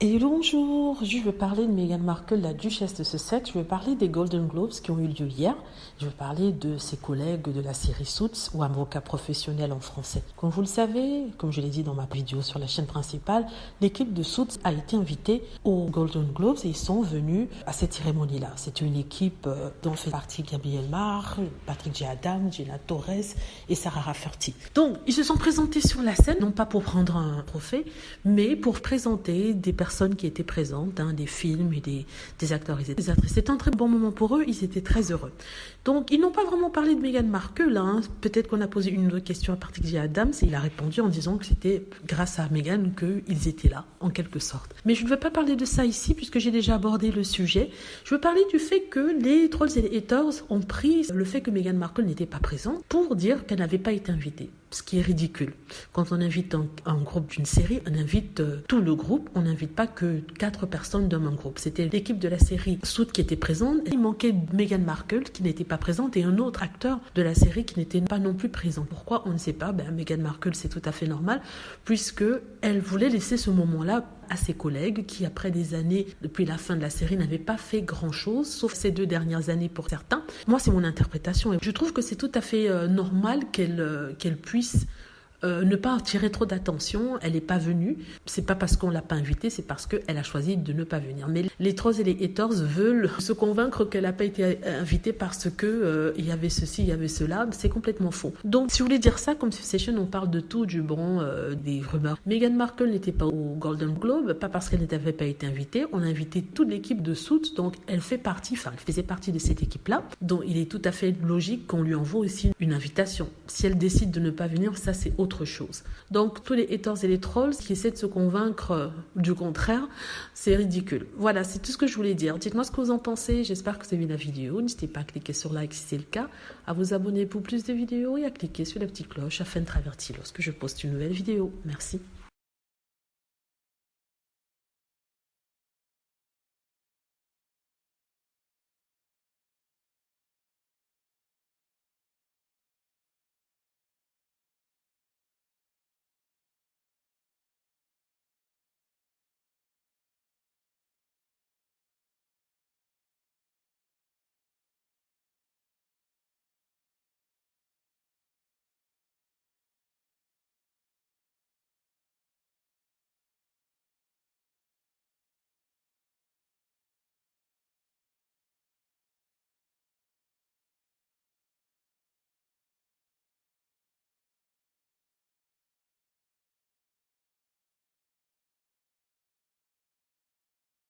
Et bonjour, je veux parler de Meghan Markle, la duchesse de Sussex. Je veux parler des Golden Globes qui ont eu lieu hier. Je veux parler de ses collègues de la série Suits ou Avocat professionnel en français. Comme vous le savez, comme je l'ai dit dans ma vidéo sur la chaîne principale, l'équipe de Suits a été invitée aux Golden Globes et ils sont venus à cette cérémonie-là. C'est une équipe dont fait partie Gabriel Macht, Patrick J. Adams, Gina Torres et Sarah Rafferty. Donc, ils se sont présentés sur la scène, non pas pour prendre un trophée, mais pour présenter des personnes qui étaient présentes, des films et des acteurs et des actrices. C'était un très bon moment pour eux, ils étaient très heureux. Donc, ils n'ont pas vraiment parlé de Meghan Markle. Peut-être qu'on a posé une autre question à Patrick J. Adams et il a répondu en disant que c'était grâce à Meghan qu'ils étaient là, en quelque sorte. Mais je ne veux pas parler de ça ici puisque j'ai déjà abordé le sujet. Je veux parler du fait que les trolls et les haters ont pris le fait que Meghan Markle n'était pas présente pour dire qu'elle n'avait pas été invitée. Ce qui est ridicule. Quand on invite un groupe d'une série, on invite tout le groupe, on n'invite pas que 4 personnes d'un même groupe. C'était l'équipe de la série Suits qui était présente. Il manquait Meghan Markle qui n'était pas présente et un autre acteur de la série qui n'était pas non plus présent. Pourquoi? On ne sait pas. Meghan Markle, c'est tout à fait normal puisque elle voulait laisser ce moment-là à ses collègues qui, après des années, depuis la fin de la série, n'avaient pas fait grand-chose, sauf ces 2 dernières années pour certains. Moi, c'est mon interprétation et je trouve que c'est tout à fait normal qu'elle puisse ne pas attirer trop d'attention. Elle n'est pas venue. C'est pas parce qu'on l'a pas invitée, c'est parce qu'elle a choisi de ne pas venir. Mais les trolls et les haters veulent se convaincre qu'elle n'a pas été invitée parce que il y avait ceci, il y avait cela. C'est complètement faux. Donc, si vous voulez dire ça, comme sur Session, on parle de tout, du bon, des rumeurs. Meghan Markle n'était pas au Golden Globe, pas parce qu'elle n'avait pas été invitée. On a invité toute l'équipe de Suits, donc elle faisait partie de cette équipe-là. Donc, il est tout à fait logique qu'on lui envoie aussi une invitation. Si elle décide de ne pas venir, ça c'est autre chose. Donc, tous les haters et les trolls qui essaient de se convaincre du contraire, c'est ridicule. Voilà, c'est tout ce que je voulais dire. Dites-moi ce que vous en pensez. J'espère que vous avez aimé la vidéo. N'hésitez pas à cliquer sur like si c'est le cas, à vous abonner pour plus de vidéos et à cliquer sur la petite cloche afin de traverser lorsque je poste une nouvelle vidéo. Merci.